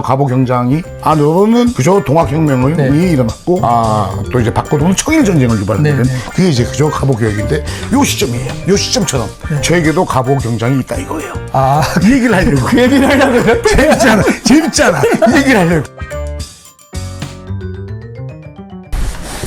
가보 경장이 너는 그저 동학혁명이 일어났고 또 이제 박고동은 청일전쟁을 유발했는데 그게 이제 그저 가보 개혁인데 요 시점이에요. 요 시점처럼 저에게도 가보 경장이 있다 이거예요. 이 얘기를 하려고. 그 얘기를 하려고요? 재밌잖아. 이 얘기를 하려고.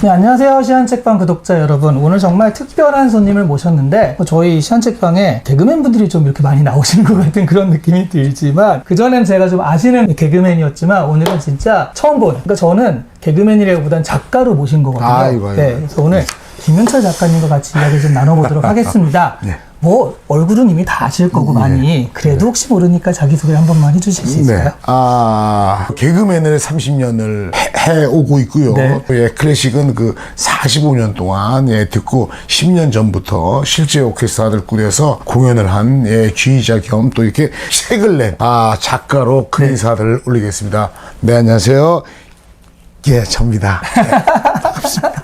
네, 안녕하세요. 시한책방 구독자 여러분. 오늘 정말 특별한 손님을 모셨는데 저희 시한책방에 개그맨 분들이 좀 이렇게 많이 나오시는 것 같은 그런 느낌이 들지만 그전엔 제가 좀 아시는 개그맨이었지만 오늘은 진짜 처음 보는, 그러니까 저는 개그맨이라기보단 작가로 모신 거거든요. 아이고. 네, 그래서 오늘 김윤철 작가님과 같이 이야기 좀 나눠보도록 하겠습니다. 네. 뭐 얼굴은 이미 다 아실 거고 많이 그래도 혹시 모르니까 자기소개 한 번만 해주실 수 있을까요? 개그맨을 30년을 해오고 있고요. 클래식은 그 45년 동안 듣고 10년 전부터 실제 오케스트라를 꾸려서 공연을 한 지휘자 겸 또 이렇게 책을 낸 작가로 큰 인사를 올리겠습니다. 네, 안녕하세요. 접니다. 반갑습니다.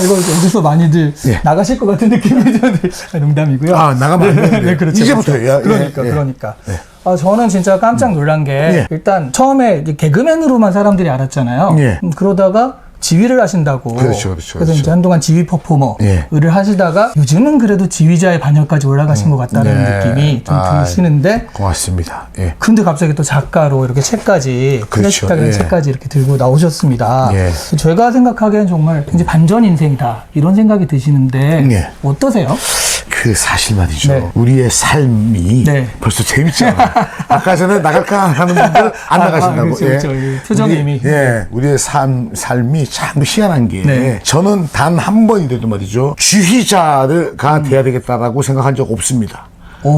이거 어디서 많이들 나가실 것 같은 느낌이 좀 농담이고요. 나가면 안 되는데. 네, 그렇죠. 이제부터요. 그러니까. 저는 진짜 깜짝 놀란 게 일단 처음에 개그맨으로만 사람들이 알았잖아요. 그러다가 지휘를 하신다고. 그렇죠. 그래서 이제 한동안 지휘 퍼포머를 하시다가 요즘은 그래도 지휘자의 반열까지 올라가신 것 같다는 느낌이 좀 드시는데. 고맙습니다. 근데 갑자기 또 작가로 이렇게 책까지, 클래식하게 책까지 이렇게 들고 나오셨습니다. 제가 생각하기엔 정말 굉장히 반전 인생이다. 이런 생각이 드시는데 어떠세요? 그 사실 말이죠. 우리의 삶이 벌써 재밌잖아. 아까 전에 나갈까 하는 분들 안 나가신다고. 그렇죠. 표정이 이미. 우리의 삶이 참 희한한 게 저는 단 한 번이라도 말이죠. 지휘자가 돼야 되겠다라고 생각한 적 없습니다.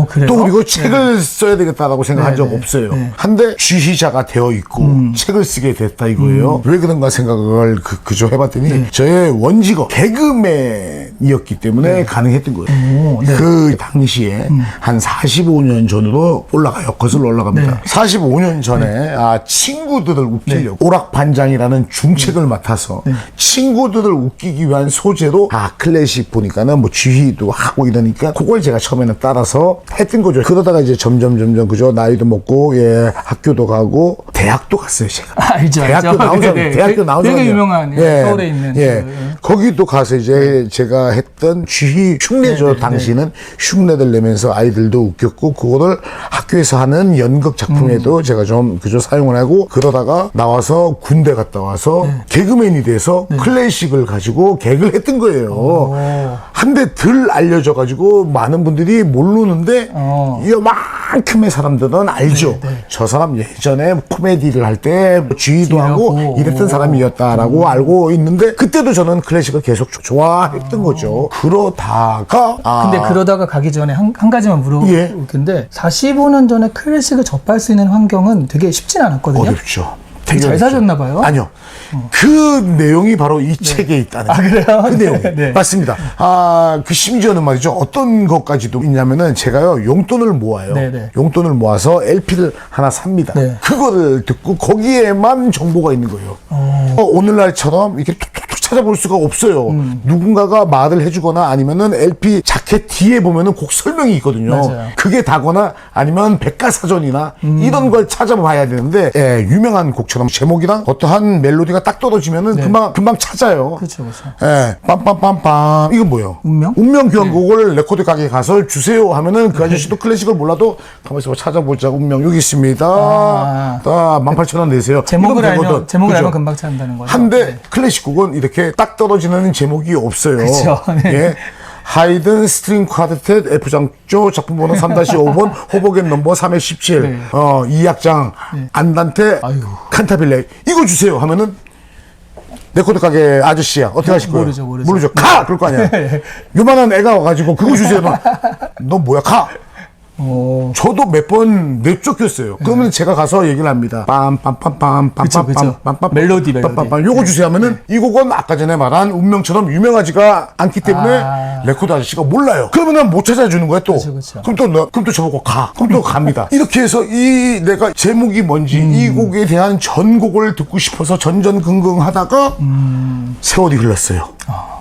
그래요? 또 그리고 책을 써야 되겠다라고 생각한 적 없어요. 한데 지휘자가 되어 있고 책을 쓰게 됐다 이거예요. 왜 그런가 생각을 그저 해봤더니 저의 원직업 개그맨이었기 때문에 가능했던 거예요. 그 당시에 한 45년 전으로 올라가요. 거슬러 올라갑니다. 45년 전에 친구들을 웃기려고 오락반장이라는 중책을 맡아서 친구들을 웃기기 위한 소재로 클래식 보니까는 뭐 지휘도 하고 이러니까 그걸 제가 처음에는 따라서 했던 거죠. 그러다가 이제 점점 그죠. 나이도 먹고 학교도 가고 대학도 갔어요, 제가. 알죠. 대학교 나온 사람, 대학교 나온 사람. 되게 유명한 서울에 있는. 거기도 가서 이제 제가 했던 지휘 흉내죠. 당시는 흉내들 내면서 아이들도 웃겼고 그거를 학교에서 하는 연극 작품에도 제가 좀 그저 사용을 하고 그러다가 나와서 군대 갔다 와서 개그맨이 돼서 클래식을 가지고 개그를 했던 거예요. 한데 덜 알려져 가지고 많은 분들이 모르는데 이만큼의 사람들은 알죠. 저 사람 예전에 코미디를 할 때 지휘도 하고 이랬던 사람이었다라고 알고 있는데 그때도 저는 클래식을 계속 좋아했던 거죠. 그러다가 근데 그러다가 가기 전에 한 가지만 물어볼 텐데 45년 전에 클래식을 접할 수 있는 환경은 되게 쉽진 않았거든요. 어렵죠. 되게 잘 사셨나 봐요. 아니요. 그 내용이 바로 이 책에 있다는 그래요? 그 내용. 맞습니다. 그 심지어는 말이죠. 어떤 것까지도 있냐면은 제가요, 용돈을 모아요. 용돈을 모아서 LP를 하나 삽니다. 그거를 듣고 거기에만 정보가 있는 거예요. 오늘날처럼 이렇게 툭툭툭 찾아볼 수가 없어요. 누군가가 말을 해주거나 아니면은 LP 자켓 뒤에 보면은 곡 설명이 있거든요. 그게 다거나 아니면 백과사전이나 이런 걸 찾아봐야 되는데 유명한 곡처럼 제목이랑 어떠한 멜로디가 딱 떨어지면은 금방 찾아요. 그렇죠. 빰빰빰빰 이건 뭐예요? 운명 교향곡을 레코드 가게에 가서 주세요 하면은 그 아저씨도 클래식을 몰라도 가만있어 찾아보자. 운명 여기 있습니다. 18,000원 내세요. 제목을 알면 금방 찾는다는 거죠. 한데 클래식 곡은 이렇게 딱 떨어지는 제목이 없어요. 그렇죠. 하이든 스트링 쿼르텟 F장조 작품 번호 3-5번 호보겐 넘버 317 2악장 안단테 칸타빌레 이거 주세요 하면은 레코드 가게 아저씨야 어떻게 하실 거예요? 모르죠. 가! 그럴 거 아니야. 요만한 애가 와가지고 그거 주세요. 너 뭐야 가! 저도 몇 번 내쫓겼어요. 그러면 제가 가서 얘기를 합니다. 빰빰빰빰빰빰빰빰빰 멜로디. 요거 주세요 하면은 이 곡은 아까 전에 말한 운명처럼 유명하지가 않기 때문에 레코드 아저씨가 몰라요. 그러면 못 찾아주는 거야 또. 그럼 또 저보고 가. 그럼 또 갑니다. 이렇게 해서 내가 제목이 뭔지 이 곡에 대한 전곡을 듣고 싶어서 전전긍긍하다가 세월이 흘렀어요.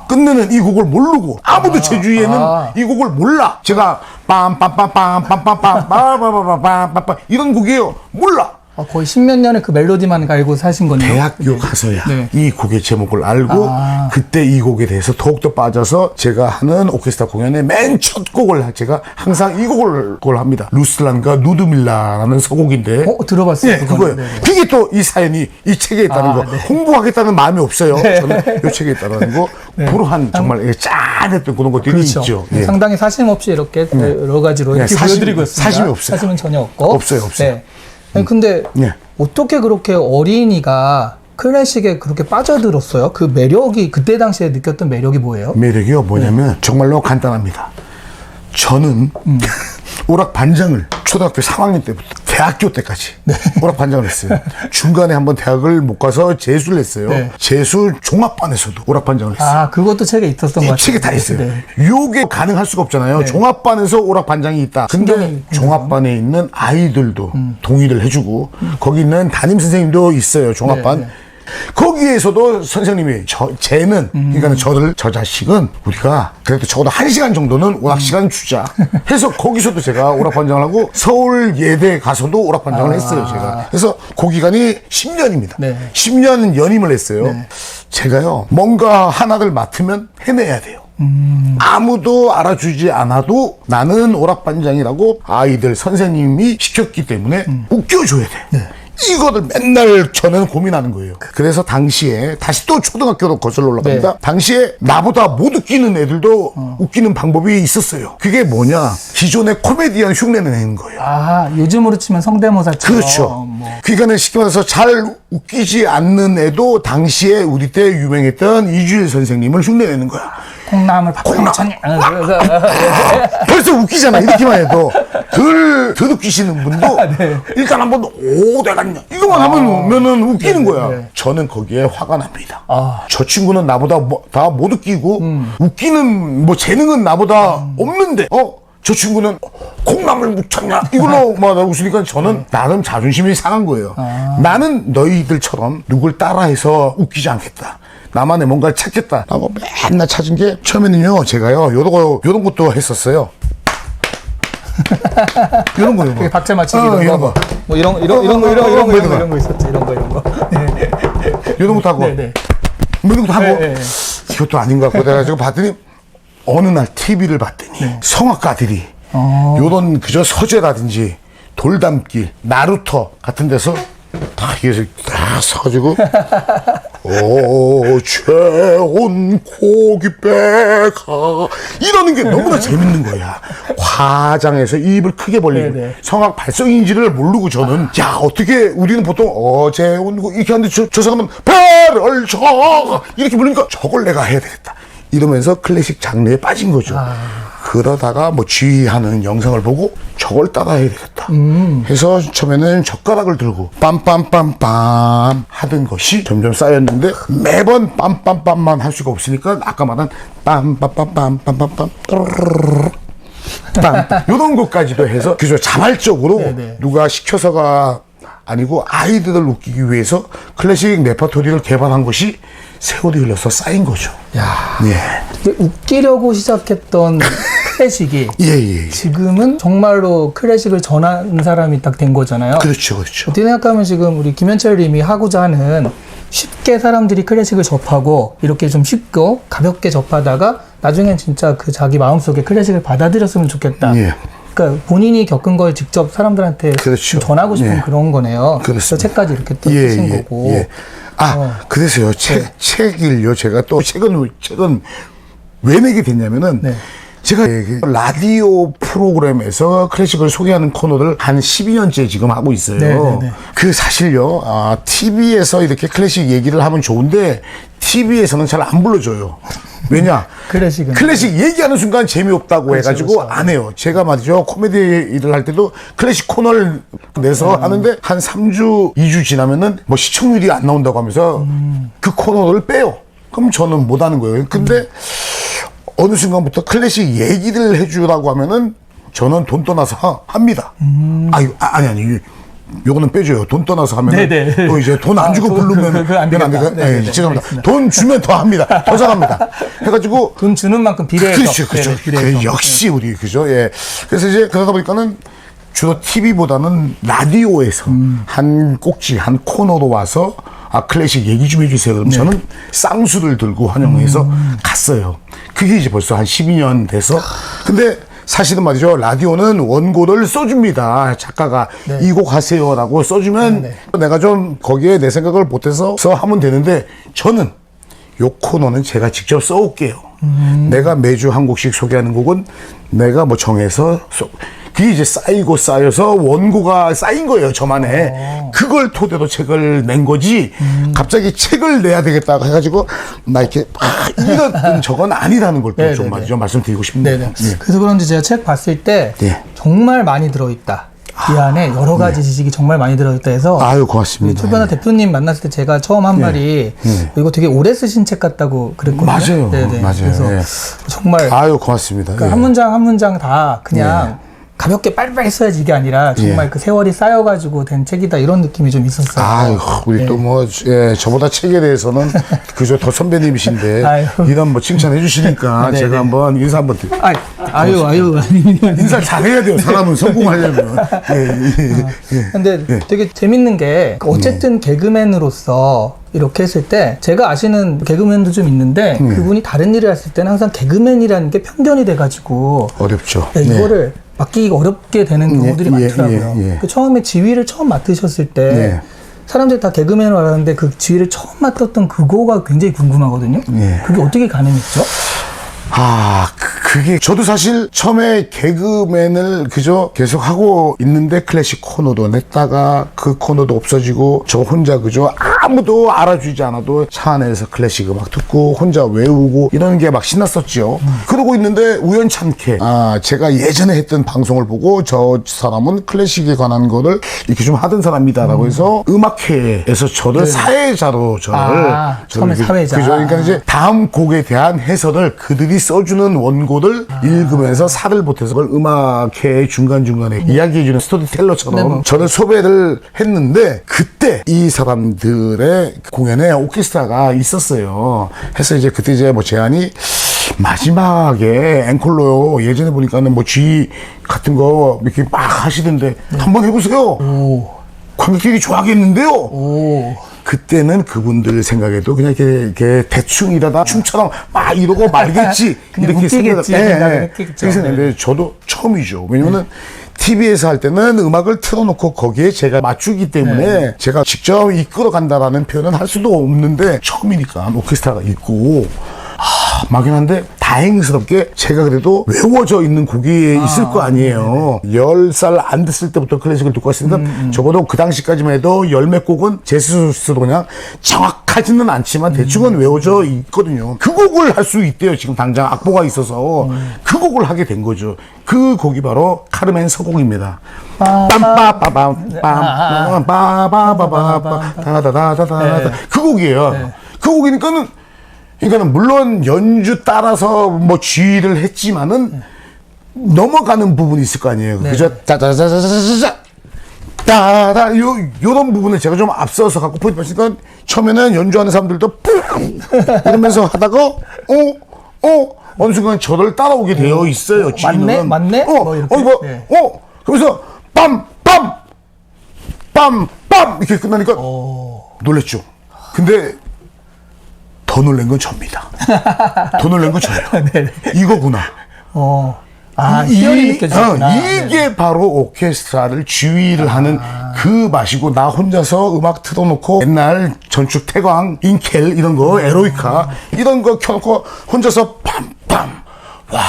끝내는 이 곡을 모르고 아무도 제 주위에는 이 곡을 몰라. 제가 빰빰빰빰빰빰빰빰빰빰빰빰빰 이런 곡이에요. 몰라. 거의 십몇 년의 그 멜로디만 알고 사신 거네요. 대학교 가서야 네. 이 곡의 제목을 알고 그때 이 곡에 대해서 더욱더 빠져서 제가 하는 오케스트라 공연의 맨 첫 곡을 제가 항상 이 곡을 합니다. 루슬란과 누드밀라라는 서곡인데 들어봤어요. 네, 그거예요. 네. 그게 또 이 사연이 이 책에 있다는 거 네. 홍보하겠다는 마음이 없어요. 저는 이 책에 있다는 거 불한 정말 짠했던 그런 것들이 그렇죠. 있죠. 네, 예. 상당히 사심 없이 이렇게 여러 가지로 이렇게 보여드리고 있습니다. 사심이 없어요. 사심은 전혀 없고. 없어요. 네. 아니, 근데 예. 어떻게 그렇게 어린이가 클래식에 그렇게 빠져들었어요? 그 매력이 그때 당시에 느꼈던 매력이 뭐예요? 매력이요 뭐냐면 정말로 간단합니다. 저는 오락 반장을 초등학교 3학년 때부터 대학교 때까지 오락 반장을 했어요. 중간에 한번 대학을 못 가서 재수를 했어요. 네. 재수 종합반에서도 오락 반장을 했어요. 아, 그것도 책에 있었던 것 이 같아요. 책에 다 있어요. 네. 요게 가능할 수가 없잖아요. 종합반에서 오락 반장이 있다. 근데 신경이 종합반에 있는 아이들도 동의를 해주고 거기 있는 담임 선생님도 있어요. 종합반. 네. 거기에서도 선생님이 쟤는 그러니까 저 자식은 우리가 그래도 적어도 1시간 정도는 오락 시간 주자 해서 거기서도 제가 오락 반장을 하고 서울 예대 가서도 오락 반장을 했어요. 제가. 그래서 그 기간이 10년입니다. 네. 10년 연임을 했어요. 제가요 뭔가 하나를 맡으면 해내야 돼요. 아무도 알아주지 않아도 나는 오락반장이라고 아이들 선생님이 시켰기 때문에 웃겨줘야 돼. 이거를 맨날 저는 고민하는 거예요. 그래서 당시에 다시 또 초등학교로 거슬러 올라갑니다. 당시에 나보다 못 웃기는 애들도 웃기는 방법이 있었어요. 그게 뭐냐? 기존의 코미디언 흉내는 내는 거예요. 아, 요즘으로 치면 성대모사처럼. 그렇죠. 그러니까 쉽게 말해서 잘 웃기지 않는 애도 당시에 우리 때 유명했던 이주일 선생님을 흉내내는 거야. 콩나물 박콩천이. 벌써 웃기잖아. 이렇게만 해도 덜 웃기시는 분도 일단 한번 내가 갔냐 이거만 하면은 웃기는 거야. 저는 거기에 화가 납니다. 저 친구는 나보다 다 못 웃기고 웃기는 뭐 재능은 나보다 없는데 저 친구는 콩나물 묻혔냐 이걸로 막 웃으니까 저는 나름 자존심이 상한 거예요. 나는 너희들처럼 누굴 따라해서 웃기지 않겠다. 나만의 뭔가를 찾겠다라고 맨날 찾은 게 처음에는요 제가요 요런 것도 했었어요. 이런 거. 박자 맞추기 이런 거. 뭐 이런 거 있었죠. 이런 거. 이런 것도 하고. 네. 뭐 이런 것도 하고. 네. 이것도 아닌 것 같고 내가 지금 봤더니 어느 날 TV를 봤더니 성악가들이 요런 그저 서재라든지 돌담길, 나루터 같은 데서 다 이게 다 서가지고 최온 고깃배가 이러는 게 너무나 재밌는 거야. 화장해서 입을 크게 벌리고 성악 발성인지를 모르고 저는 야 어떻게 우리는 보통 재온 이렇게 하는데 저 사람은 배를 쳐 이렇게 부르니까 저걸 내가 해야 되겠다 이러면서 클래식 장르에 빠진 거죠. 그러다가 뭐 지휘하는 영상을 보고 저걸 따라해야 되겠다 해서 처음에는 젓가락을 들고 빰빰빰빰 하던 것이 점점 쌓였는데 매번 빰빰빰만 할 수가 없으니까 아까 말한 빰빰빰빰빰빰빰 빰 이런 것까지도 해서 그저 자발적으로 누가 시켜서가 아니고 아이들을 웃기기 위해서 클래식 레퍼토리를 개발한 것이 세월이 흘러서 쌓인 거죠. 웃기려고 시작했던 클래식이 지금은 정말로 클래식을 전하는 사람이 딱 된 거잖아요. 그렇죠. 어떻게 생각하면 지금 우리 김현철 님이 하고자 하는 쉽게 사람들이 클래식을 접하고 이렇게 좀 쉽고 가볍게 접하다가 나중엔 진짜 그 자기 마음속에 클래식을 받아들였으면 좋겠다. 그러니까 본인이 겪은 걸 직접 사람들한테 좀 전하고 싶은 그런 거네요. 그래서 책까지 이렇게 또 쓰신 거고. 그래서요. 책을요. 제가 또 책은 왜 내게 됐냐면은 제가 라디오 프로그램에서 클래식을 소개하는 코너를 한 12년째 지금 하고 있어요. 그 사실요, TV에서 이렇게 클래식 얘기를 하면 좋은데, TV에서는 잘 안 불러줘요. 왜냐? 클래식 얘기하는 순간 재미없다고 해가지고 안 해요. 제가 말이죠. 코미디 일을 할 때도 클래식 코너를 내서 하는데 한 3주, 2주 지나면은 뭐 시청률이 안 나온다고 하면서 그 코너를 빼요. 그럼 저는 못 하는 거예요. 근데 어느 순간부터 클래식 얘기를 해주라고 하면은 저는 돈 떠나서 합니다. 아니. 요거는 빼줘요. 돈 떠나서 하면 또 이제 돈 안 주고 부르면 안 되겠다. 죄송합니다. 돈 주면 더 합니다. 더 잘합니다. 해가지고 돈 주는 만큼 비례해서. 그렇죠. 역시 우리 그죠. 그래서 이제 그러다 보니까는 주로 TV보다는 라디오에서 한 꼭지, 한 코너로 와서 클래식 얘기 좀 해주세요. 그럼 저는 쌍수를 들고 환영해서 갔어요. 그게 이제 벌써 한 12년 돼서. 근데 사실은 말이죠. 라디오는 원고를 써줍니다. 작가가 이 곡 하세요라고 써주면 내가 좀 거기에 내 생각을 보태서 하면 되는데 저는 요 코너는 제가 직접 써올게요. 내가 매주 한 곡씩 소개하는 곡은 내가 뭐 정해서 그게 이제 쌓이고 쌓여서 원고가 쌓인 거예요, 저만의. 그걸 토대로 책을 낸 거지, 갑자기 책을 내야 되겠다 해가지고, 나 이렇게, 이건 저건 아니라는 걸 좀 말씀드리고 싶네요. 네네. 그래서 그런지 제가 책 봤을 때, 정말 많이 들어있다. 이 안에 여러 가지 지식이 정말 많이 들어있다 해서. 아유, 고맙습니다. 투변화 대표님 만났을 때 제가 처음 한 말이, 이거 되게 오래 쓰신 책 같다고 그랬거든요. 맞아요. 네네. 맞아요. 그래서 정말. 아유, 고맙습니다. 그러니까 한 문장 한 문장 다 그냥 가볍게 빨리빨리 써야지 이게 아니라 정말 그 세월이 쌓여가지고 된 책이다 이런 느낌이 좀 있었어요. 아유, 우리 또 뭐, 저보다 책에 대해서는 그저 더 선배님이신데, 이런 뭐 칭찬해 주시니까 제가 한번 인사 한번 드릴게요. 아유, 아닙니다. 인사 잘해야 돼요. 사람은 성공하려면. 근데 되게 재밌는 게 어쨌든 개그맨으로서 이렇게 했을 때 제가 아시는 개그맨도 좀 있는데 그분이 다른 일을 했을 때는 항상 개그맨이라는 게 편견이 돼가지고 어렵죠. 이거를 맡기기가 어렵게 되는 경우들이 많더라고요. 그 처음에 지휘를 처음 맡으셨을 때 사람들이 다 개그맨을 알았는데 그 지휘를 처음 맡았던 그거가 굉장히 궁금하거든요. 그게 어떻게 가능했죠? 그게 저도 사실 처음에 개그맨을 그저 계속 하고 있는데 클래식 코너도 냈다가 그 코너도 없어지고 저 혼자 그저 아무도 알아주지 않아도 차 안에서 클래식 음악 듣고 혼자 외우고 이런 게 막 신났었죠. 그러고 있는데 우연찮게 제가 예전에 했던 방송을 보고 저 사람은 클래식에 관한 거를 이렇게 좀 하던 사람이다라고 해서 음악회에서 저를 사회자로 처음에 사회자. 그죠. 그러니까 이제 다음 곡에 대한 해설을 그들이 써주는 원고를 읽으면서 살을 보태서 그걸 음악회 중간중간에 이야기해주는 스토리텔러처럼 저를 소개를 했는데 그때 이 사람들의 공연에 오케스트라가 있었어요. 해서 이제 그때 이제 뭐 제안이 마지막에 앵콜로 예전에 보니까는 뭐 G 같은 거 이렇게 막 하시던데 한번 해보세요. 관객들이 좋아하겠는데요. 그때는 그분들 생각에도 그냥 이렇게 대충 이러다 춤처럼 막 이러고 말겠지. 이렇게 생각했는데 저도 처음이죠. 왜냐면은 TV에서 할 때는 음악을 틀어놓고 거기에 제가 맞추기 때문에 제가 직접 이끌어 간다라는 표현은 할 수도 없는데 처음이니까 오케스트라가 있고 막연한데 다행스럽게 제가 그래도 외워져 있는 곡이 있을 거 아니에요. 10살 안 됐을 때부터 클래식을 듣고 왔으니까 적어도 그 당시까지만 해도 열 몇 곡은 제 스스로 그냥 정확하지는 않지만 대충은 외워져 있거든요. 그 곡을 할 수 있대요. 지금 당장 악보가 있어서 그 곡을 하게 된 거죠. 그 곡이 바로 카르멘 서곡입니다. 빰빠빠빰 빠바바바바 다다다다다 그 곡이에요. 그 곡이니까는 그러니까는 물론 연주 따라서 뭐 지휘를 했지만은 넘어가는 부분이 있을 거 아니에요. 그죠? 짜자자자자자자 따다 요런 부분을 제가 좀 앞서서 갖고 포인트 봤으니까 처음에는 연주하는 사람들도 뿡 이러면서 하다가 어느 순간 저를 따라오게 되어 있어요. 지휘는. 맞네? 그래서 빰빰 이렇게 끝나니까 놀랬죠. 근데 더 놀란 건 접니다. 더 놀란 건 저예요. 이거구나. 희열이 느껴지구나. 이게 바로 오케스트라를 지휘를 하는 그 맛이고, 나 혼자서 음악 틀어놓고 옛날 전축 태광, 인켈 이런 거, 에로이카 이런 거 켜놓고 혼자서 빰빰 와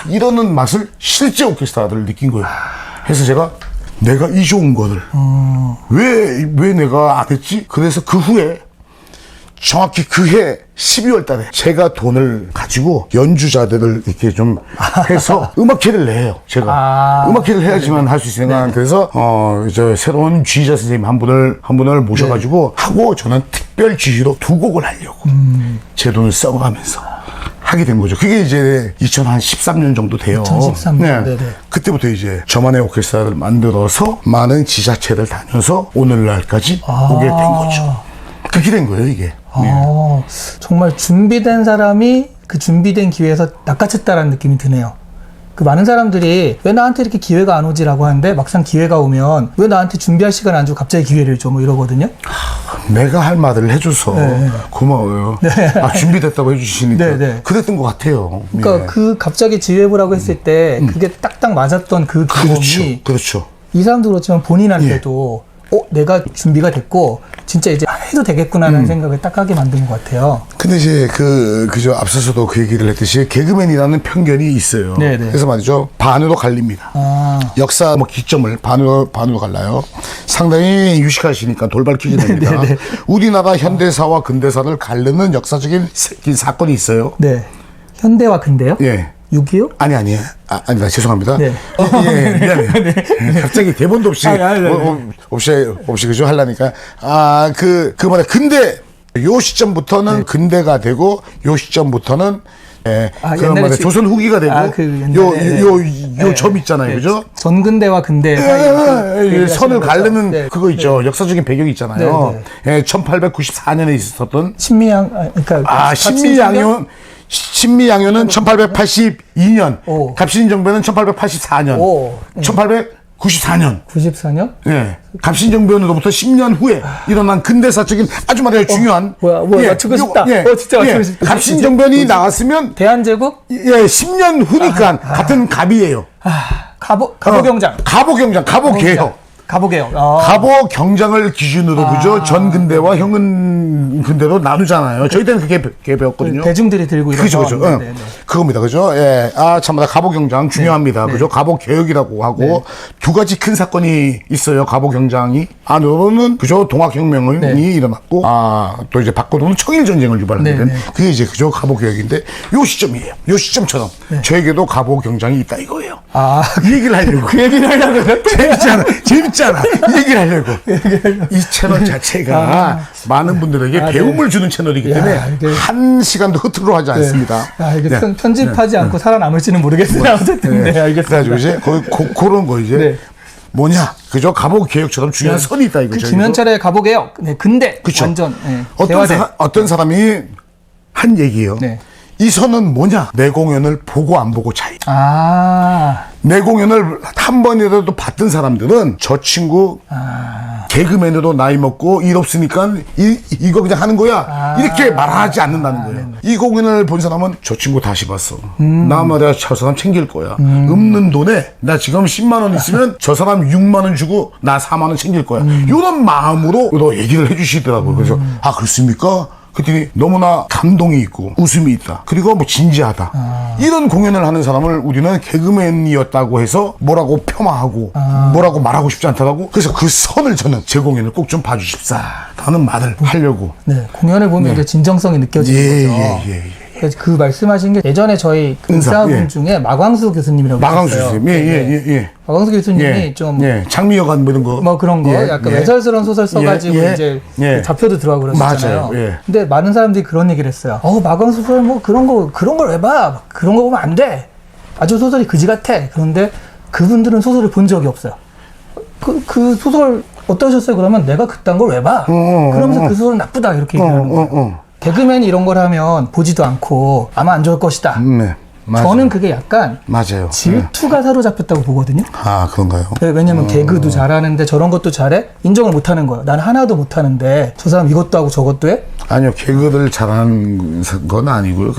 이러는 맛을 실제 오케스트라를 느낀 거예요. 그래서 제가 내가 이 좋은 거를 왜 내가 안 했지? 그래서 그 후에 정확히 그해 12월 달에 제가 돈을 가지고 연주자들을 이렇게 좀 해서 음악회를 내요. 제가 음악회를 해야지만 할 수 있으니까. 그래서 이제 새로운 지휘자 선생님 한 분을 모셔가지고 하고 저는 특별 지휘로 2곡을 하려고 제 돈을 써가면서 하게 된 거죠. 그게 이제 2013년 정도 돼요. 2013년. 네. 그때부터 이제 저만의 오케스트라를 만들어서 많은 지자체를 다녀서 오늘날까지 오게 된 거죠. 그렇게 된 거예요, 이게. 정말 준비된 사람이 그 준비된 기회에서 낚아챘다라는 느낌이 드네요. 그 많은 사람들이 왜 나한테 이렇게 기회가 안 오지라고 하는데 막상 기회가 오면 왜 나한테 준비할 시간 안 주고 갑자기 기회를 줘 뭐 이러거든요. 내가 할 말을 해줘서 고마워요. 아, 준비됐다고 해주시니까 네. 그랬던 것 같아요. 그러니까 예. 그 갑자기 지휘해보라고 했을 때 그게 딱딱 맞았던 그 경험이 그렇죠. 이 사람도 그렇지만 본인한테도 내가 준비가 됐고 진짜 이제 해도 되겠구나라는 생각을 딱 하게 만든 것 같아요. 근데 이제 그저 앞서서도 그 얘기를 했듯이 개그맨이라는 편견이 있어요. 네네. 그래서 말이죠. 반으로 갈립니다. 아, 역사 뭐 기점을 반으로 갈라요. 상당히 유식하시니까 돌발 퀴즈 됩니다. 네네. 우리나라 현대사와 근대사를 가르는 역사적인 사건이 있어요. 네. 현대와 근대요? 예. 6.25? 아니에요. 아니다. 죄송합니다. 네. 예, 미안해요. 갑자기 대본도 없이, 없이, 그죠? 하려니까. 말에, 근데, 요 시점부터는 근대가 되고, 요 시점부터는, 옛날에 조선 후기가 되고, 요 점 있잖아요. 그죠? 전근대와 근대 사이 선을 가르는 그거 있죠. 역사적인 배경이 있잖아요. 1894년에 있었던, 신미양요는 1882년, 오. 갑신정변은 1884년, 오. 1894년. 94년? 예. 갑신정변으로부터 10년 후에 일어난 근대사적인 아주 말이에요 중요한. 뭐야, 맞추고 싶다. 진짜 맞추고 싶다. 갑신정변이 나왔으면, 대한제국? 10년 후니까 같은 갑이에요. 갑오경장. 갑오개혁. 갑오개혁. 갑오 경장을 기준으로 그죠? 전근대와 현근대로 나누잖아요. 저희 때는 그게 배웠거든요. 대중들이 들고 이런 그죠. 그겁니다. 그죠? 예. 참마다 갑오 경장 중요합니다. 그죠? 갑오 개혁이라고 하고 두 가지 큰 사건이 있어요. 갑오 경장이 안으로는 그죠? 동학혁명이 일어났고 또 이제 밖으로는 청일 전쟁을 유발하게 된 그게 이제 그죠? 갑오 개혁인데 요 시점이에요. 요 시점처럼 저에게도 갑오 경장이 있다 이거예요. 이 얘기를 하려고. 그 얘기를 하려고요? 재밌잖아. 이 얘기를 하려고. 이 채널 자체가 많은 분들에게 배움을 주는 채널이기 때문에 한 시간도 흐트러 하지 않습니다. 편집하지 않고 살아남을지는 모르겠어요. 어쨌든 알겠습니다. 그래가지고 이제 그런 거 이제 뭐냐, 그죠? 갑오 개혁처럼 중요한 선이 있다 이거죠. 김현철의 갑오 개혁. 근데 그쵸. 완전 어떤 사람이 한 얘기예요. 이 선은 뭐냐? 내 공연을 보고 안 보고 차이. 내 공연을 한 번이라도 봤던 사람들은 저 친구 개그맨으로 나이 먹고 일 없으니까 이거 그냥 하는 거야. 이렇게 말하지 않는다는 거예요. 이 공연을 본 사람은 저 친구 다시 봤어. 나 말이야 저 사람 챙길 거야. 없는 돈에 나 지금 10만 원 있으면 저 사람 6만 원 주고 나 4만 원 챙길 거야. 이런 마음으로 또 얘기를 해주시더라고요. 그래서 그렇습니까? 그랬더니 너무나 감동이 있고 웃음이 있다. 그리고 뭐 진지하다. 이런 공연을 하는 사람을 우리는 개그맨이었다고 해서 뭐라고 폄하하고 뭐라고 말하고 싶지 않다고. 그래서 그 선을 저는 제 공연을 꼭 좀 봐주십사 라는 말을 하려고. 공연을 보면 이제 진정성이 느껴지는 거죠. 그 말씀하신 게 예전에 저희 의사분 중에 마광수 교수님이라고 있어요. 마광수 교수님이 좀 장미여관 뭐 이런 거 뭐 그런 거 약간 외설스러운 소설 써가지고 이제 잡혀도 들어가고 그러셨잖아요. 근데 많은 사람들이 그런 얘기를 했어요. 마광수 소설 뭐 그런 걸 왜 봐? 그런 거 보면 안 돼. 아주 소설이 그지 같아. 그런데 그분들은 소설을 본 적이 없어요. 그 소설 어떠셨어요? 그러면 내가 그딴 걸 왜 봐? 그러면서 그 소설은 나쁘다 이렇게 얘기하는 거예요. 개그맨이 이런 걸 하면 보지도 않고 아마 안 좋을 것이다. 저는 그게 약간 질투가 사로잡혔다고 보거든요. 그런가요? 왜냐면 개그도 잘하는데 저런 것도 잘해? 인정을 못하는 거예요. 난 하나도 못하는데 저 사람 이것도 하고 저것도 해? 아니요, 개그를 잘하는 건 아니고요.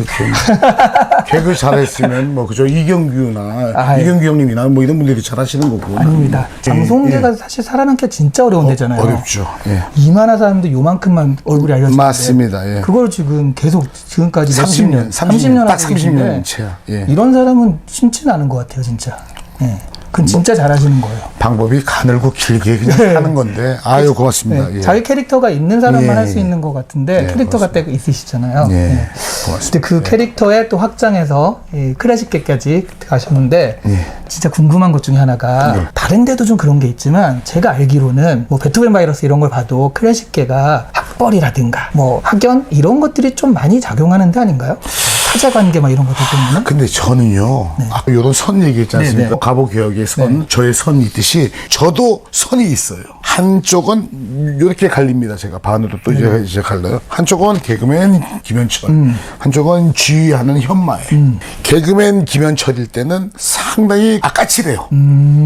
개그 잘했으면 뭐 그죠 이경규나 이경규 형님이나 뭐 이런 분들이 잘하시는 거고. 아닙니다. 방송계가 사실 살아남기가 진짜 어려운 데잖아요. 어렵죠. 이만한 사람도 요만큼만 얼굴이 알려지는데 맞습니다. 그걸 지금 계속 지금까지 30년 딱 30년 채야. 이런 사람은 쉽지는 않은 것 같아요, 진짜. 그건 진짜 잘하시는 거예요. 방법이 가늘고 길게 그냥 하는 건데. 아유, 고맙습니다. 자기 캐릭터가 있는 사람만 할 수 있는 것 같은데 캐릭터가 딱 있으시잖아요. 고맙습니다. 근데 그 캐릭터에 또 확장해서 클래식계까지 가셨는데 진짜 궁금한 것 중에 하나가 다른 데도 좀 그런 게 있지만 제가 알기로는 뭐 베토벤 바이러스 이런 걸 봐도 클래식계가 학벌이라든가 뭐 학연 이런 것들이 좀 많이 작용하는 데 아닌가요? 사자관계 막 이런 것들 때문에. 근데 저는요, 이런 선 얘기했지 않습니까? 갑오 개혁의 선, 저의 선이 있듯이 저도 선이 있어요. 한쪽은 이렇게 갈립니다. 제가 반으로 또 이제 갈라요. 한쪽은 개그맨 김현철, 한쪽은 지휘하는 현마애. 개그맨 김현철일 때는 상당히 까칠해요.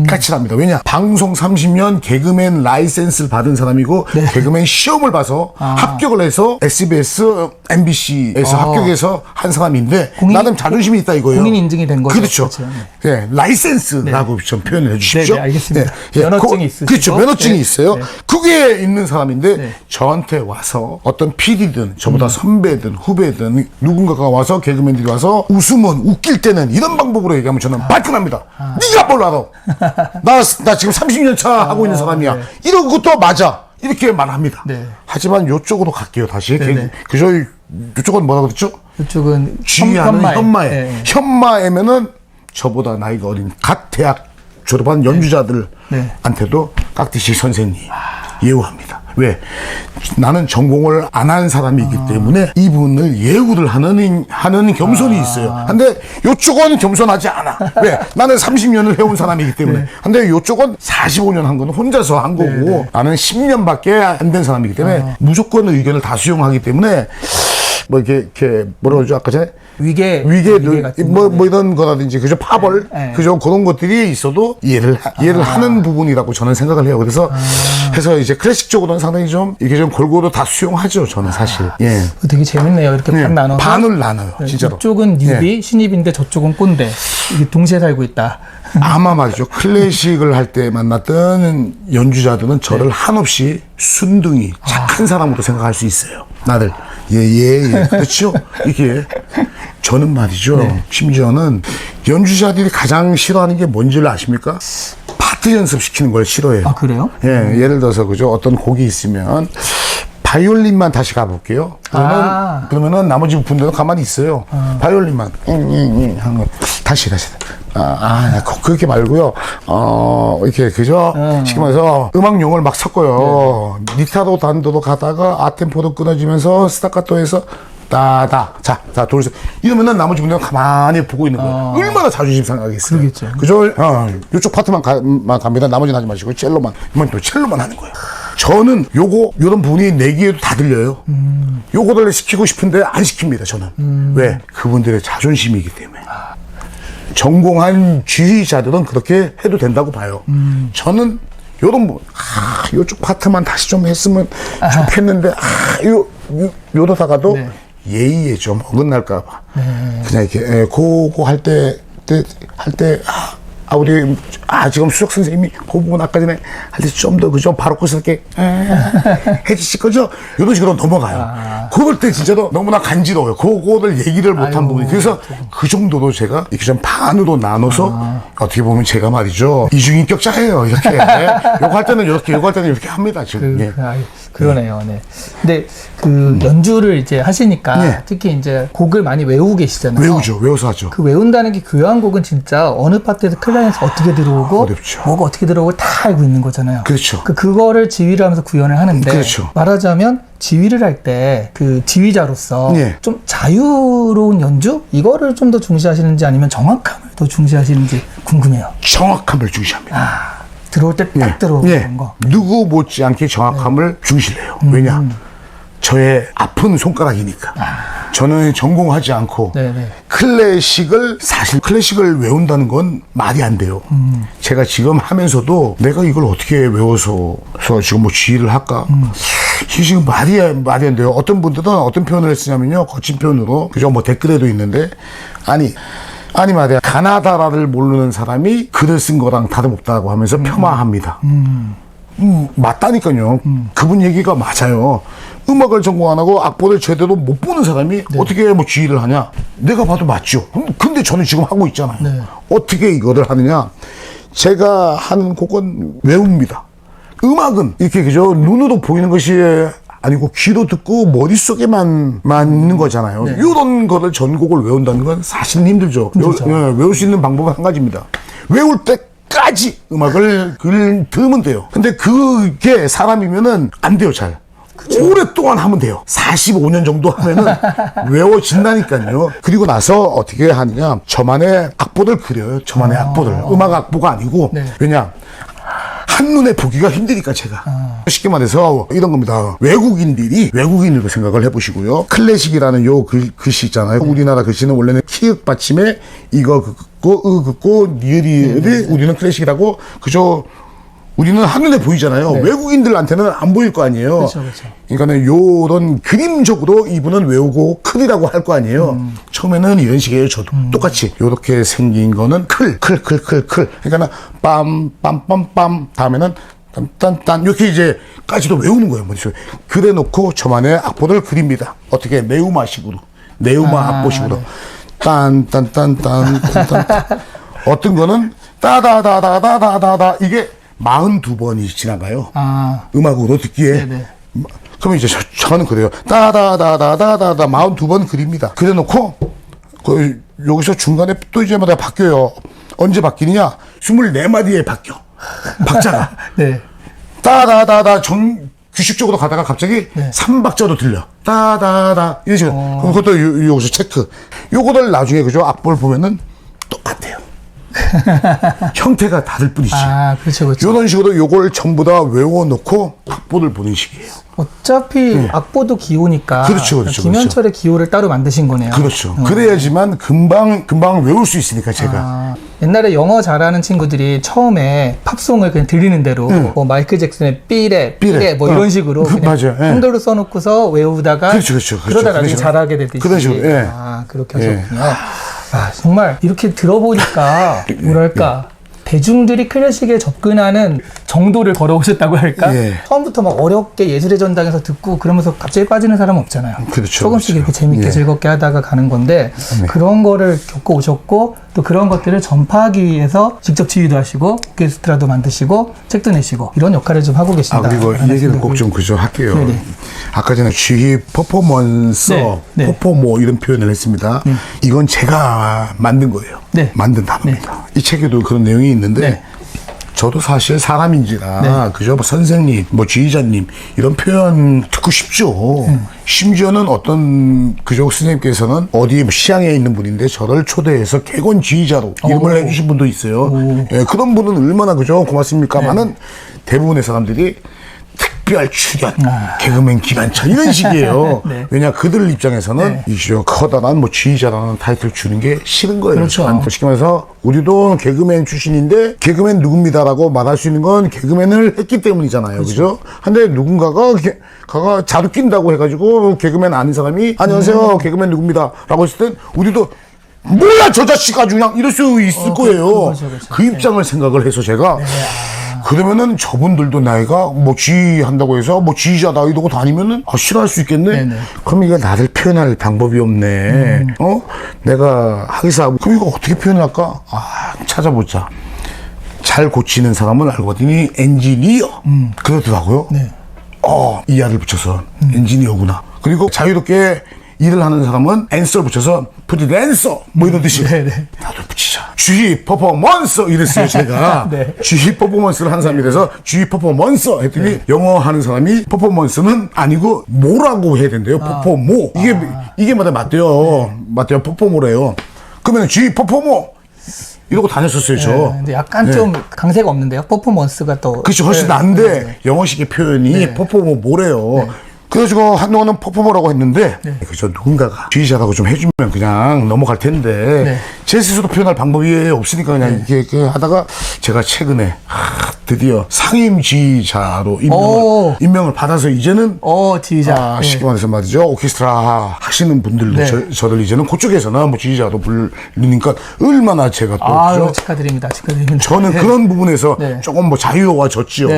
까칠합니다. 왜냐? 방송 30년 개그맨 라이센스를 받은 사람이고 개그맨 시험을 봐서 합격을 해서 SBS, MBC에서 합격해서 한 사람인데 나름 자존심이 있다 이거예요. 공인 인증이 된 거죠. 그렇죠. 네, 라이센스라고 좀 표현을 해주십시오. 네, 알겠습니다. 면허증이 있으시고. 그렇죠. 면허증이 있어요. 네. 그게 있는 사람인데 저한테 와서 어떤 PD든 저보다 선배든 후배든 누군가가 와서 개그맨들이 와서 웃으면 웃길 때는 이런 방법으로 얘기하면 저는 발끈합니다. 네가 뭘 알아? 나 지금 30년 차 하고 있는 사람이야. 이런 것도 맞아. 이렇게 말합니다. 네. 하지만 요쪽으로 갈게요. 다시. 네. 그저 요쪽은 뭐라 그랬죠? 이쪽은 지휘하는 현마애. 네. 현마애면은 저보다 나이가 어린 갓 대학 졸업한 연주자들한테도 깍듯이 선생님 예우합니다. 왜? 나는 전공을 안 한 사람이기 때문에 이분을 예우를 하는 겸손이 있어요. 근데 요쪽은 겸손하지 않아. 왜? 나는 30년을 해온 사람이기 때문에. 근데 요쪽은 45년 한 건 혼자서 한 거고 나는 10년밖에 안 된 사람이기 때문에 무조건 의견을 다 수용하기 때문에 뭐 이렇게 뭐라 그러죠? 아까 전에 위계 뭐 이런 거라든지 그죠? 파벌 그죠? 그런 것들이 있어도 이해를 하는 부분이라고 저는 생각을 해요. 그래서 해서 이제 클래식 쪽으로는 상당히 좀 이렇게 좀 골고루 다 수용하죠. 저는 사실. 예. 되게 재밌네요. 이렇게 반 나눠서 반을 나눠요. 진짜로. 이쪽은 뉴비, 신입인데 저쪽은 꼰대. 이게 동시에 살고 있다. 아마 말이죠. 클래식을 할 때 만났던 연주자들은 저를 한없이 순둥이 착한 사람으로 생각할 수 있어요. 나를. 예. 그렇죠? 이게 저는 말이죠. 심지어는 연주자들이 가장 싫어하는 게 뭔지를 아십니까? 파트 연습시키는 걸 싫어해요. 아, 그래요? 예, 예를 들어서 그죠? 어떤 곡이 있으면 바이올린만 다시 가볼게요. 그러면은 나머지 분들은 가만히 있어요. 바이올린만 하는 거 다시. 그렇게 말고요. 이렇게 그죠? 쉽게 말해서 음악용을 막 섞어요. 니타도 단도도 가다가 아템포도 끊어지면서 스타카토에서 따다 자 돌려 이러면은 나머지 분들은 가만히 보고 있는 거예요. 얼마나 자존심 상하겠어요. 그러겠죠. 그죠? 이쪽 파트만 갑니다. 나머지는 하지 마시고 첼로만 하는 거예요. 저는 요런 부분이 내기에도 다 들려요. 요거를 시키고 싶은데 안 시킵니다. 저는. 왜? 그분들의 자존심이기 때문에. 전공한 지휘자들은 그렇게 해도 된다고 봐요. 저는 요런 요쪽 파트만 다시 좀 했으면 좋겠는데 요러다가도 예의에 좀 어긋날까봐 그냥 이렇게 그거 할 때 우리 지금 수석 선생님이 그 부분 아까 전에 할 때 좀 더 그죠 바로코스럽게 해주실 거죠? 이런 식으로 넘어가요. 그럴 때 진짜로 너무나 간지러워요. 그거를 얘기를 못한 부분이. 그래서 그 정도로 제가 이렇게 좀 반으로 나눠서 어떻게 보면 제가 말이죠 이중인격자예요. 이렇게 요거 할 때는 이렇게 요거 할 때는 이렇게 합니다. 지금. 그러네요. 네. 근데 그 연주를 이제 하시니까 특히 이제 곡을 많이 외우고 계시잖아요. 외워서 하죠. 그 외운다는 게 교향 곡은 진짜 어느 파트에서 클라리넷에서 어떻게 들어오고 어렵죠. 뭐가 어떻게 들어오고 다 알고 있는 거잖아요. 그렇죠. 그거를 지휘를 하면서 구현을 하는데 그렇죠. 말하자면 지휘를 할 때 그 지휘자로서 좀 자유로운 연주 이거를 좀 더 중시하시는지 아니면 정확함을 더 중시하시는지 궁금해요. 정확함을 중시합니다. 들어올 때 딱 들어오는 거. 누구 못지않게 정확함을 중시해요. 왜냐? 저의 아픈 손가락이니까. 저는 전공하지 않고 클래식을 외운다는 건 말이 안 돼요. 제가 지금 하면서도 내가 이걸 어떻게 외워서 지금 뭐 지휘를 할까? 이게 지금 말이 안 돼요. 어떤 분들은 어떤 표현을 쓰냐면요. 거친 표현으로 그죠? 뭐 댓글에도 있는데 아니 말이야. 가나다라를 모르는 사람이 글을 쓴 거랑 다름없다고 하면서 폄하합니다. 맞다니까요. 그분 얘기가 맞아요. 음악을 전공 안 하고 악보를 제대로 못 보는 사람이 어떻게 뭐 지휘를 하냐? 내가 봐도 맞죠. 근데 저는 지금 하고 있잖아요. 어떻게 이거를 하느냐? 제가 하는 곡은 외웁니다. 음악은 이렇게 그죠? 눈으로 보이는 것이 아니고 귀로 듣고 머릿속에만 있는 거잖아요. 이런 거를 전곡을 외운다는 건 사실은 힘들죠. 외울 수 있는 방법은 한 가지입니다. 외울 때까지 음악을 들으면 돼요. 근데 그게 사람이면은 안 돼요, 잘. 오랫동안 하면 돼요. 45년 정도 하면은 외워진다니까요. 그리고 나서 어떻게 하느냐. 저만의 악보를 그려요. 저만의 악보를. 음악 악보가 아니고. 왜냐. 한눈에 보기가 힘드니까 제가. 쉽게 말해서 이런 겁니다. 외국인으로 생각을 해보시고요. 클래식이라는 요 글씨 있잖아요. 우리나라 글씨는 원래는 키읔 받침에 이거 긋고 니을이 우리는 클래식이라고 그저 우리는 한눈에 보이잖아요. 네. 외국인들한테는 안 보일 거 아니에요. 그렇죠. 그러니까는 요런 그림적으로 이분은 외우고 클이라고 할 거 아니에요. 처음에는 이런 식이에요. 저도 똑같이 요렇게 생긴 거는 클. 그러니까는 빰빰빰빰 다음에는 딴딴딴 이렇게 이제 까지도 외우는 거예요. 머릿속에. 그래 놓고 저만의 악보를 그립니다. 어떻게 네우마식으로 악보식으로 딴딴딴딴 어떤 거는 따다다다다다다다 이게 42번이 지나가요. 음악으로 듣기에. 네네. 그러면 이제 저는 그래요. 따다다다다다다 42번 그립니다. 그래 놓고 여기서 중간에 또 이제마다 바뀌어요. 언제 바뀌느냐? 24마디에 바뀌어. 박자가. 네. 따다다다 규칙적으로 가다가 갑자기 3박자로 들려. 따다다. 이런 식으로. 그럼 그것도 여기서 체크. 요거를 나중에 그죠? 악보를 보면은 똑같아요. 형태가 다를 뿐이지. 그렇죠. 이런 식으로 요걸 전부 다 외워놓고 악보를 보는 식이에요. 어차피 악보도 기호니까. 그렇죠. 김현철의 기호를 따로 만드신 거네요. 그렇죠. 그래야지만 금방 외울 수 있으니까 제가. 옛날에 영어 잘하는 친구들이 처음에 팝송을 그냥 들리는 대로 뭐 마이클 잭슨의 삐레 뭐 이런 식으로 그냥 맞아요. 한글로 써놓고서 외우다가 그렇죠. 그러다 나중에 잘하게 되듯이. 그런 식으로. 예. 그렇게 하셨군요. 정말 이렇게 들어보니까 뭐랄까 대중들이 클래식에 접근하는 정도를 걸어오셨다고 할까? 예. 처음부터 막 어렵게 예술의 전당에서 듣고 그러면서 갑자기 빠지는 사람 없잖아요. 그렇죠. 조금씩 이렇게 재밌게 즐겁게 하다가 가는 건데 그런 거를 겪어오셨고 또 그런 것들을 전파하기 위해서 직접 지휘도 하시고 오케스트라도 만드시고 책도 내시고 이런 역할을 좀 하고 계신다. 그리고 이 얘기는 꼭 좀 그저 할게요. 네네. 아까 전에 지휘 퍼포먼스, 네. 퍼포모 이런 표현을 했습니다. 이건 제가 만든 거예요. 네. 만든 단어입니다. 이 책에도 그런 내용이 있는데 저도 사실 사람인지라 그저 뭐 선생님, 뭐 지휘자님 이런 표현 듣고 싶죠. 심지어는 어떤 그저 선생님께서는 어디 시향에 있는 분인데 저를 초대해서 객원 지휘자로 이름을 해주신 분도 있어요. 예, 그런 분은 얼마나 그저 고맙습니까만은 대부분의 사람들이 특별 출연, 개그맨 김현철 이런 식이에요. 왜냐 그들 입장에서는 이 커다란 뭐 지휘자라는 타이틀 주는 게 싫은 거예요. 그렇죠. 쉽게 말해서 우리도 개그맨 출신인데 개그맨 누굽니다라고 말할 수 있는 건 개그맨을 했기 때문이잖아요. 그죠? 근데 누군가가 자두 낀다고 해가지고 개그맨 아닌 사람이 안녕하세요 개그맨 누굽니다라고 했을 땐 우리도 뭐야 저 자식 아주 그냥 이럴 수 있을 거예요. 그렇죠. 그 입장을 생각을 해서 제가 그러면은 저분들도 나이가 뭐 지휘한다고 해서 뭐 지휘자다 이러고 다니면은 싫어할 수 있겠네. 그럼 이거 나를 표현할 방법이 없네. 내가 하기사 그럼 이거 어떻게 표현할까? 찾아보자. 잘 고치는 사람은 알고 봤더니 엔지니어 그러더라고요. 이하를 붙여서 엔지니어구나. 그리고 자유롭게 일을 하는 사람은 앤서를 붙여서 프리랜서 뭐 이런 뜻이 나도 붙이자. 지휘 퍼포먼스 이랬어요 제가. 지휘 퍼포먼스를 하는 사람이 돼서 지휘 퍼포먼스 했더니 영어 하는 사람이 퍼포먼스는 아니고 뭐라고 해야 된대요. 퍼포모 이게 맞대요. 맞대요. 퍼포모래요. 그러면 지휘 퍼포모 이러고 다녔었어요 저. 근데 약간 좀 강세가 없는데요. 퍼포먼스가 또 그렇죠. 훨씬 난데 영어식의 표현이 퍼포모 뭐래요. 그래가지고 한동안은 퍼포머라고 했는데 그저 누군가가 지휘자라고 좀 해주면 그냥 넘어갈 텐데 제 스스로 표현할 방법이 없으니까 그냥 이렇게 하다가 제가 최근에 드디어 상임 지휘자로 임명을 받아서 이제는 지휘자 쉽게 말해서 말이죠 오케스트라 하시는 분들도 저들 이제는 그쪽에서는 뭐 지휘자로 부르니까 얼마나 제가 또 축하드립니다. 저는 그런 부분에서 조금 뭐 자유로워졌죠.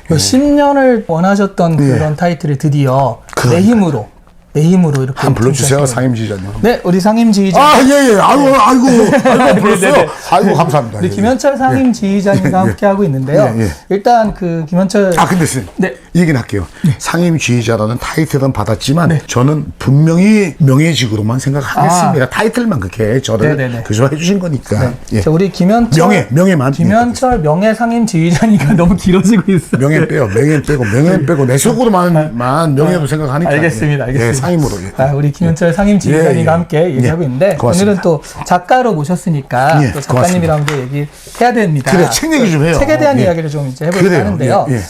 몇 10년을 원하셨던 그런 타이틀을 드디어 내 힘으로 이렇게 한 불러주세요 상임 지휘자님. 네, 우리 상임 지휘자. 예예. 아이고 불렀어요. 아이고 감사합니다. 우리 김현철 상임 지휘자님과 함께 하고 있는데요. 일단 그 김현철. 근데 이 얘기는 할게요. 상임 지휘자라는 타이틀은 받았지만 저는 분명히 명예직으로만 생각하겠습니다. 타이틀만 그렇게 저를 그저 해주신 거니까. 우리 김현철 명예만. 김현철 명예 상임 지휘자니까 너무 길어지고 있어요. 명예 빼고 내 속으로만 명예로 생각하니까. 알겠습니다. 상임으로. 예. 우리 김현철 상임 지휘관님과 예, 예. 함께 얘기하고 예. 있는데 고맙습니다. 오늘은 또 작가로 모셨으니까 예, 또 작가님이랑도 얘기해야 됩니다. 그래, 책 얘기 좀 해요. 책에 대한 예. 이야기를 좀 이제 해볼까 그래요. 하는데요. 예, 예.